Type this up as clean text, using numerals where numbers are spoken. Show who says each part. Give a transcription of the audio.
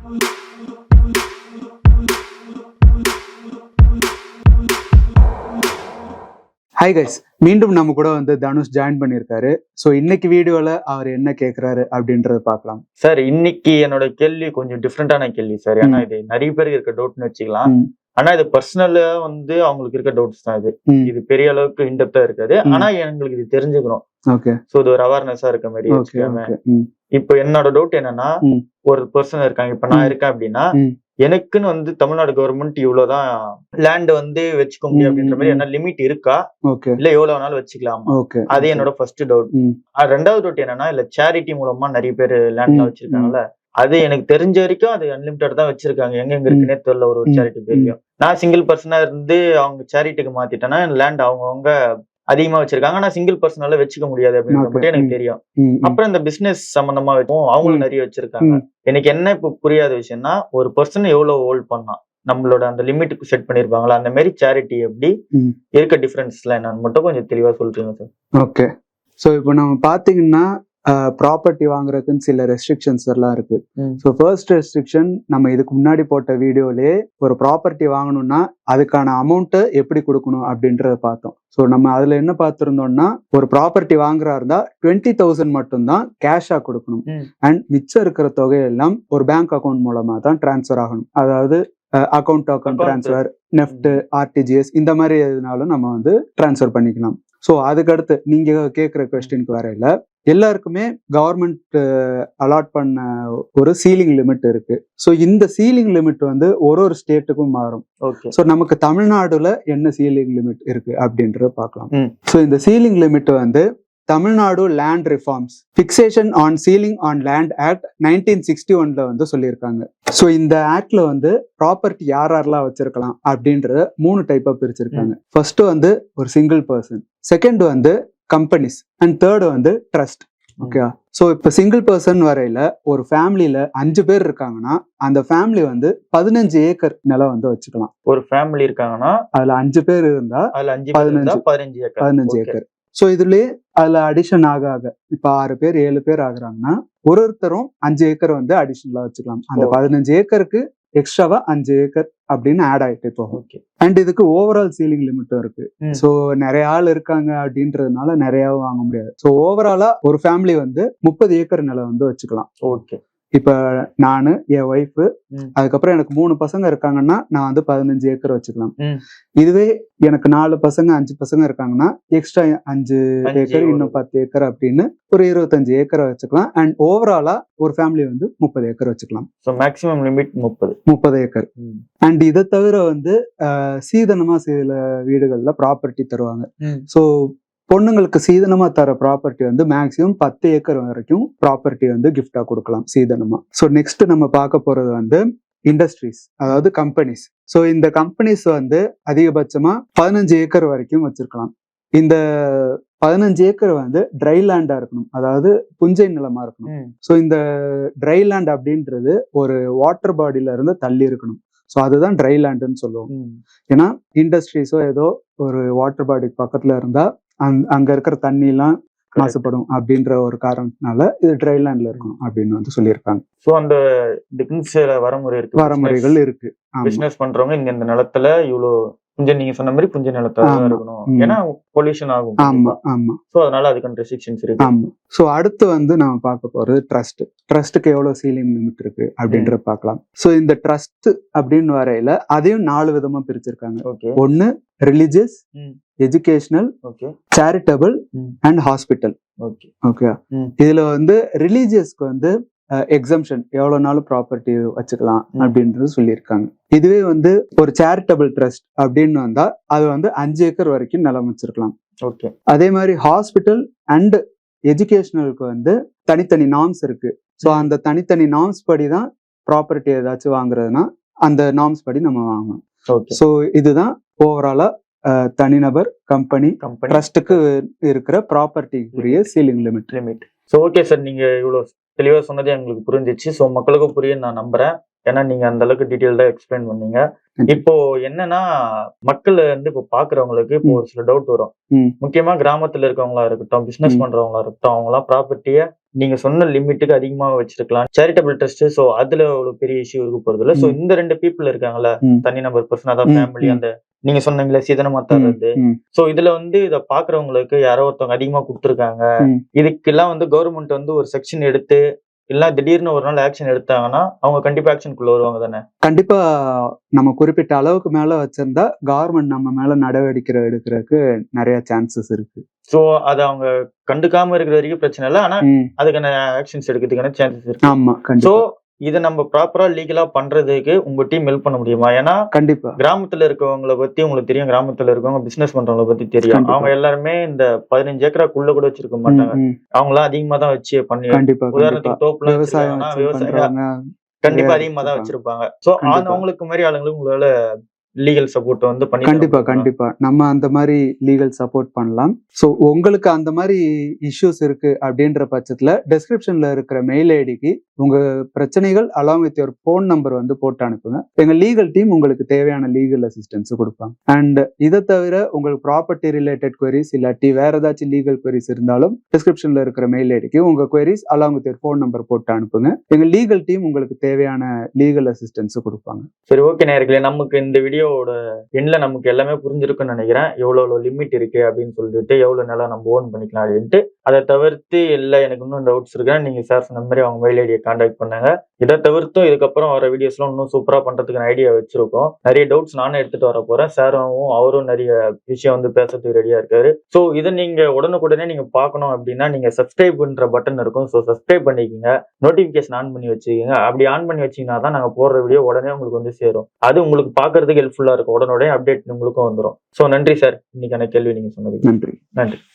Speaker 1: Hi guys, மீண்டும் நம்ம கூட வந்து தனுஷ் ஜாயின் பண்ணியிருக்காரு. ஸோ இன்னைக்கு வீடியோல அவர் என்ன கேட்கிறாரு அப்படின்றத பார்க்கலாம்.
Speaker 2: சார், இன்னைக்கு என்னோட கேள்வி கொஞ்சம் டிஃப்ரெண்டான கேள்வி சார். ஏன்னா இது நிறைய பேருக்கு இருக்க டவுட்னு வச்சுக்கலாம். ஆனா இது பர்சனலா வந்து அவங்களுக்கு இருக்க டவுட்ஸ் தான். இது பெரிய அளவுக்கு இன்டெப்தா இருக்காது. ஆனா எங்களுக்கு இது தெரிஞ்சுக்கணும்.
Speaker 1: ஓகே.
Speaker 2: சோ இது ஒரு அவேர்னஸா இருக்க மாதிரி வச்சுக்கோங்க. இப்போ என்னோட டவுட் என்னன்னா, ஒரு பர்சன் இருக்காங்க, இப்ப நான் இருக்கேன் அப்படின்னா, எனக்குன்னு வந்து தமிழ்நாடு கவர்மெண்ட் இவ்வளவுதான் லேண்ட் வந்து வச்சுக்க முடியும் அப்படின்ற மாதிரி என்ன லிமிட் இருக்கா, இல்ல எவ்வளவு நாள் வச்சுக்கலாம்? அது என்னோட ஃபர்ஸ்ட் டவுட். ரெண்டாவது டவுட் என்னன்னா, இல்ல சேரிட்டி மூலமா நிறைய பேர் லேண்ட்லாம் வச்சிருக்காங்கல்ல, அது எனக்கு தெரிஞ்ச வரைக்கும் அது அன்லிமிட்டட் தான் வச்சிருக்காங்க. எங்க இருக்குன்னே தெரியல ஒரு சேரிட்டி பேர்லயும். நான் சிங்கிள் பர்சனா இருந்து அவங்க சேரிட்டிக்கு மாத்திட்டேன்னா லேண்ட் அவங்கவுங்க அதிகமா வச்சிருக்காங்க. ஆனா சிங்கிள் பர்சனால வச்சுக்க முடியாது அப்படின்னு மட்டும் எனக்கு தெரியும். அப்புறம் இந்த பிசினஸ் சம்பந்தமா வச்சும் அவங்களும் நிறைய வச்சிருக்காங்க. எனக்கு என்ன இப்ப புரியாத விஷயம்னா, ஒரு பர்சன் எவ்வளவு ஹோல்ட் பண்ணா நம்மளோட அந்த லிமிட்டுக்கு செட் பண்ணிருப்பாங்களா, அந்த மாதிரி சேரிட்டி எப்படி இருக்க டிஃபரன்ஸ்ல என்னன்னு மட்டும் கொஞ்சம் தெளிவா சொல்றீங்க சார்.
Speaker 1: ஓகே. ஸோ இப்போ நம்ம பாத்தீங்கன்னா ப்ராப்பர்ட்டி வாங்குறதுக்குன்னு சில ரெஸ்ட்ரிக்ஷன்ஸ் எல்லாம் இருக்கு. ஸோ ஃபர்ஸ்ட் ரெஸ்ட்ரிக்ஷன், நம்ம இதுக்கு முன்னாடி போட்ட வீடியோலயே ஒரு ப்ராப்பர்ட்டி வாங்கணும்னா அதுக்கான அமௌண்ட்டை எப்படி கொடுக்கணும் அப்படின்றத பார்த்தோம். ஸோ நம்ம அதுல என்ன பார்த்துருந்தோம்னா, ஒரு ப்ராப்பர்ட்டி வாங்குறா இருந்தா 20,000 மட்டும்தான் கேஷா கொடுக்கணும். அண்ட் மிச்சம் இருக்கிற தொகையெல்லாம் ஒரு பேங்க் அக்கௌண்ட் மூலமா தான் டிரான்ஸ்ஃபர் ஆகணும். அதாவது account to account transfer, NEFT, RTGS இந்த மாதிரி எதுனாலும் நம்ம வந்து டிரான்ஸ்ஃபர் பண்ணிக்கலாம். ஸோ அதுக்கடுத்து நீங்க கேட்குற கொஸ்டினுக்கு வரையில எல்லாருக்குமே கவர்மெண்ட் அலாட் பண்ண ஒரு சீலிங் லிமிட் இருக்கு. ஸோ இந்த சீலிங் லிமிட் வந்து ஒரு ஸ்டேட்டுக்கும் மாறும். ஸோ நமக்கு தமிழ்நாடுல என்ன சீலிங் லிமிட் இருக்கு அப்படின்றத பார்க்கலாம். ஸோ இந்த சீலிங் லிமிட் வந்து Tamil Nadu land reforms fixation on ceiling on land act 1961 வந்து சொல்லியிருக்காங்க. ஸோ இந்த ஆக்ட்ல வந்து ப்ராப்பர்ட்டி யாரெல்லாம் வச்சிருக்கலாம் அப்படின்றத 3 டைப்பா பிரிச்சிருக்காங்க. ஃபர்ஸ்ட் வந்து ஒரு சிங்கிள் பர்சன், செகண்ட் வந்து கம்பெனிஸ், அண்ட் தேர்ட் வந்து ட்ரஸ்ட். ஓகே. ஸோ இப்போ சிங்கிள் பர்சன் வரையில ஒரு ஃபேமிலியில 5 பேர் இருக்காங்கன்னா அந்த ஃபேமிலி வந்து 15 ஏக்கர் நிலம் வந்து வச்சுக்கலாம்.
Speaker 2: ஒரு ஃபேமிலி இருக்காங்கன்னா அதுல
Speaker 1: 5 பேர் இருந்தா
Speaker 2: அதுல 15
Speaker 1: ஏக்கர். ஸோ இதுலயே அதுல அடிஷன் ஆக இப்ப 6 பேர் 7 பேர் ஆகுறாங்கன்னா ஒருத்தரும் 5 ஏக்கர் வந்து அடிஷனலா வச்சுக்கலாம். அந்த 15 ஏக்கருக்கு எக்ஸ்ட்ராவா 5 ஏக்கர் அப்படின்னு ஆட் ஆயிட்டே போகும். அண்ட் இதுக்கு ஓவரால் சீலிங் லிமிட்டும் இருக்கு. ஸோ நிறைய ஆள் இருக்காங்க அப்படின்றதுனால நிறையாவும் வாங்க முடியாது. ஸோ ஓவராலா ஒரு ஃபேமிலி வந்து 30 ஏக்கர் நிலம் வந்து வச்சுக்கலாம்.
Speaker 2: ஓகே.
Speaker 1: இப்ப நானு, என் ஒய்ஃப், அதுக்கப்புறம் எனக்கு 3 பசங்க இருக்காங்கன்னா நான் வந்து 15 ஏக்கர் வச்சுக்கலாம். இதுவே எனக்கு 4 பசங்க 5 பசங்க இருக்காங்கன்னா எக்ஸ்ட்ரா 5 ஏக்கர் இன்னும் 10 ஏக்கர் அப்படின்னு ஒரு 25 ஏக்கரை வச்சுக்கலாம். அண்ட் ஓவராலா ஒரு ஃபேமிலி வந்து 30 ஏக்கர் வச்சுக்கலாம்.
Speaker 2: Maximum limit
Speaker 1: 30 acre. அண்ட் இதை தவிர வந்து சீதனமா சில வீடுகள்ல ப்ராப்பர்ட்டி தருவாங்க. ஸோ பொண்ணுங்களுக்கு சீதனமா தர ப்ராப்பர்ட்டி வந்து மேக்சிமம் 10 ஏக்கர் வரைக்கும் ப்ராப்பர்ட்டி வந்து கிஃப்டா கொடுக்கலாம் சீதனமா. ஸோ நெக்ஸ்ட் நம்ம பார்க்க போறது வந்து இண்டஸ்ட்ரீஸ், அதாவது கம்பெனிஸ். ஸோ இந்த கம்பெனிஸ் வந்து அதிகபட்சமா 15 ஏக்கர் வரைக்கும் வச்சிருக்கலாம். இந்த 15 ஏக்கர் வந்து ட்ரை லேண்டா இருக்கணும், அதாவது புஞ்சை நிலமா இருக்கணும். ஸோ இந்த ட்ரை லேண்ட் அப்படின்றது ஒரு வாட்டர் பாடியில இருந்து தள்ளி இருக்கணும். ஸோ அதுதான் ட்ரை லேண்டுன்னு சொல்லுவோம். ஏன்னா இண்டஸ்ட்ரீஸோ ஏதோ ஒரு வாட்டர் பாடிக்கு பக்கத்துல இருந்தா அங்க இருக்கிற தண்ணி எல்லாம் மாசுபடும் அப்படின்ற ஒரு காரணத்தினால இது ட்ரை லேண்ட்ல இருக்கும் அப்படின்னு வந்து சொல்லியிருக்காங்க.
Speaker 2: சோ அந்த வரமுறைகள்
Speaker 1: இருக்கு.
Speaker 2: பிசினஸ் பண்றவங்க இந்த நிலத்துல இவ்வளவு புஞ்சை, நீங்க சொன்ன மாதிரி புஞ்சை நிலத்தா இருக்கணும், ஏன்னா பொல்யூஷன் ஆகும்.
Speaker 1: ஆமா.
Speaker 2: சோ அதனால அதுக்கான ரெஸ்ட்ரிக்ஷன்ஸ் இருக்கு.
Speaker 1: ஆமா. சோ அடுத்து வந்து நாம பார்க்க போறது ட்ரஸ்ட். ட்ரஸ்ட்டுக்கு எவ்வளவு சீலிங் லிமிட் இருக்கு அப்படின்ற பார்க்கலாம். சோ இந்த ட்ரஸ்ட் அப்படின்னு வரையில அதையும் 4 விதமா பிரிச்சிருக்காங்க. ஒன்னு religious, educational, charitable and hospital. Okay. இதுல வந்து ரிலீஜியஸ்க்கு வந்து எக்ஸம்ஷன் எவ்வளவு நாளும் ப்ராப்பர்ட்டி வச்சுக்கலாம் அப்படின்றது சொல்லியிருக்காங்க. இதுவே வந்து ஒரு சேரிட்டபிள் ட்ரஸ்ட் அப்படின்னு வந்தா அது வந்து 5 ஏக்கர் வரைக்கும் நிலம் வச்சிருக்கலாம்.
Speaker 2: ஓகே.
Speaker 1: அதே மாதிரி ஹாஸ்பிட்டல் அண்ட் எஜுகேஷனலுக்கு வந்து தனித்தனி நார்ம்ஸ் இருக்கு. ஸோ அந்த தனித்தனி நார்ம்ஸ் படி தான் ப்ராப்பர்ட்டி ஏதாச்சும் வாங்குறதுனா அந்த நார்ம்ஸ் படி நம்ம வாங்கணும். ஸோ இதுதான் ஓவராலா தனிநபர், கம்பெனி, ட்ரஸ்ட்டுக்கு இருக்கிற ப்ராப்பர்ட்டிக்குரிய ceiling limit.
Speaker 2: So okay sir, நீங்க இவ்வளவு தெளிவா சொன்னது எங்களுக்கு புரிஞ்சிச்சு. ஸோ மக்களுக்கும் புரிய நான் நம்புறேன். ஏன்னா நீங்க அந்த அளவுக்கு டீட்டெயில்டா எக்ஸ்பிளைன் பண்ணீங்க. இப்போ என்னன்னா, மக்கள் வந்து இப்போ பாக்குறவங்களுக்கு இப்போ ஒரு சில டவுட் வரும். முக்கியமா கிராமத்துல இருக்கவங்களா இருக்கட்டும், பிசினஸ் பண்றவங்களா இருக்கட்டும், அவங்க எல்லாம் ப்ராப்பர்ட்டிய நீங்க சொன்ன லிமிட்டுக்கு அதிகமா வச்சிருக்கலாம். சேரிட்டபிள் ட்ரஸ்ட் சோ அதுல ஒரு பெரிய இஷ்யூ இருக்க போறது இல்ல. சோ இந்த 2 பீப்புள் இருக்காங்கல்ல, தனிநபர் பர்சன் அதான் ஃபேமிலி, அந்த நீங்க சொன்னீங்களே சீதனமா தர்றது. சோ இதுல வந்து இத பாக்குறவங்களுக்கு யாரோ ஒருத்தவங்க அதிகமா கொடுத்துருக்காங்க, இதுக்கெல்லாம் வந்து கவர்மெண்ட் வந்து ஒரு செக்ஷன் எடுத்து இல்ல திடீர்னு ஒரு நாள் ஆக்ஷன் எடுத்தாங்கன்னா அவங்க கண்டிப்பா ஆக்ஷனுக்குள்ள வருவாங்க தானே?
Speaker 1: கண்டிப்பா. நம்ம குறிப்பிட்ட அளவுக்கு மேல வச்சிருந்தா கவர்மெண்ட் நம்ம மேல நடவடிக்கை எடுக்கிறதுக்கு நிறைய சான்சஸ் இருக்கு.
Speaker 2: சோ அத அவங்க கண்டுக்காம இருக்கிற வரைக்கும் பிரச்சனை இல்ல. ஆனா அதுக்கான ஆக்ஷன்ஸ் எடுக்கிறதுக்கான சான்சஸ் இருக்கு.
Speaker 1: ஆமா,
Speaker 2: சோ
Speaker 1: கண்டிப்பா.
Speaker 2: இத நம்ம ப்ராப்பரா லீகலா பண்றதுக்கு உங்க டீம் ஹெல்ப் பண்ண முடியுமா? ஏன்னா
Speaker 1: கண்டிப்பா
Speaker 2: கிராமத்துல இருக்கவங்கள பத்தி உங்களுக்கு தெரியும், கிராமத்துல இருக்கவங்க பிசினஸ் பண்றவங்கள பத்தி தெரியும்.
Speaker 1: கண்டிப்பா.
Speaker 2: அவங்க எல்லாருமே இந்த 15 ஏக்கராக்குள்ள கூட வச்சிருக்க மாட்டாங்க. அவங்க எல்லாம் அதிகமா தான் வச்சு பண்ணி,
Speaker 1: கண்டிப்பா
Speaker 2: உதாரணத்துக்கு தோப்புல
Speaker 1: விவசாயம்
Speaker 2: விவசாயம் கண்டிப்பா அதிகமா தான் வச்சிருப்பாங்க. சோ அவங்களுக்கு மாதிரி ஆளுங்களுக்கு உங்களால லீகல் சப்போர்ட் வந்து பண்ணி
Speaker 1: கண்டிப்பா நம்ம அந்த மாதிரி லீகல் சப்போர்ட் பண்ணலாம். சோ உங்களுக்கு அந்த மாதிரி இஷ்யூஸ் இருக்கு அப்படின்ற பட்சத்துல டிஸ்கிரிப்ஷன்ல இருக்கிற மெயில் ஐடிக்கு உங்க பிரச்சனைகள் along with your phone number வந்து போட்டு அனுப்புங்க. எங்க லீகல் டீம் உங்களுக்கு தேவையான லீகல் அசிஸ்டன்ஸ் கொடுப்பாங்க. அண்ட் இதை தவிர உங்களுக்கு ப்ராப்பர்ட்டி ரிலேட்டட் குவரிஸ் இல்லாட்டி வேற ஏதாச்சும் லீகல் குவரிஸ் இருந்தாலும் டிஸ்கிரிப்ஷன்ல இருக்கிற மெயில் ஐடிக்கு உங்க queries along with your phone number போட்டு அனுப்புங்க. எங்க லீகல் டீம் உங்களுக்கு தேவையான லீகல் அசிஸ்டன்ஸ் கொடுப்பாங்க.
Speaker 2: சரி, ஓகே நேயர்களே, நமக்கு இந்த வீடியோவோட எண்ட்ல நமக்கு எல்லாமே புரிஞ்சிருக்குன்னு நினைக்கிறேன். எவ்வளவு லிமிட் இருக்கு அப்படின்னு சொல்லிட்டு, எவ்வளவு நிலம் நம்ம ஓன் பண்ணிக்கலாம் அப்படின்ட்டு. அதை தவிர்த்து இல்ல எனக்கு இன்னும் டவுட்ஸ் இருக்கு, நீங்க சார் சொன்ன மாதிரி அவங்க மெயில் ஐடியை கான்டாக்ட் பண்ணுங்க. இதை தவிர்த்தும் இதுக்கப்புறம் வர வீடியோஸ்லாம் இன்னும் சூப்பரா பண்றதுக்கு ஐடியா வச்சிருக்கோம். நிறைய டவுட்ஸ் நானே எடுத்துட்டு வர போறேன். சாரும் அவரும் நிறைய விஷயம் வந்து பேசுறதுக்கு ரெடியா இருக்காரு. சோ இதை நீங்க உடனுக்குடனே நீங்க பார்க்கணும் அப்படின்னா நீங்க சப்ஸ்கிரைப்ன்ற பட்டன் இருக்கும். ஸோ சப்ஸ்கிரைப் பண்ணிக்கோங்க, நோட்டிபிகேஷன் ஆன் பண்ணி வச்சுக்கோங்க. அப்படி ஆன் பண்ணி வச்சீங்கன்னா தான் நாங்க போடுற வீடியோ உடனே உங்களுக்கு வந்து சேரும். அது உங்களுக்கு பாக்குறதுக்கு ஹெல்ப்ஃபுல்லா இருக்கும். உடனே அப்டேட் உங்களுக்கும் வந்துடும். சோ நன்றி சார், இன்னைக்கான கேள்வி நீங்க சொன்னதுக்கு.
Speaker 1: நன்றி.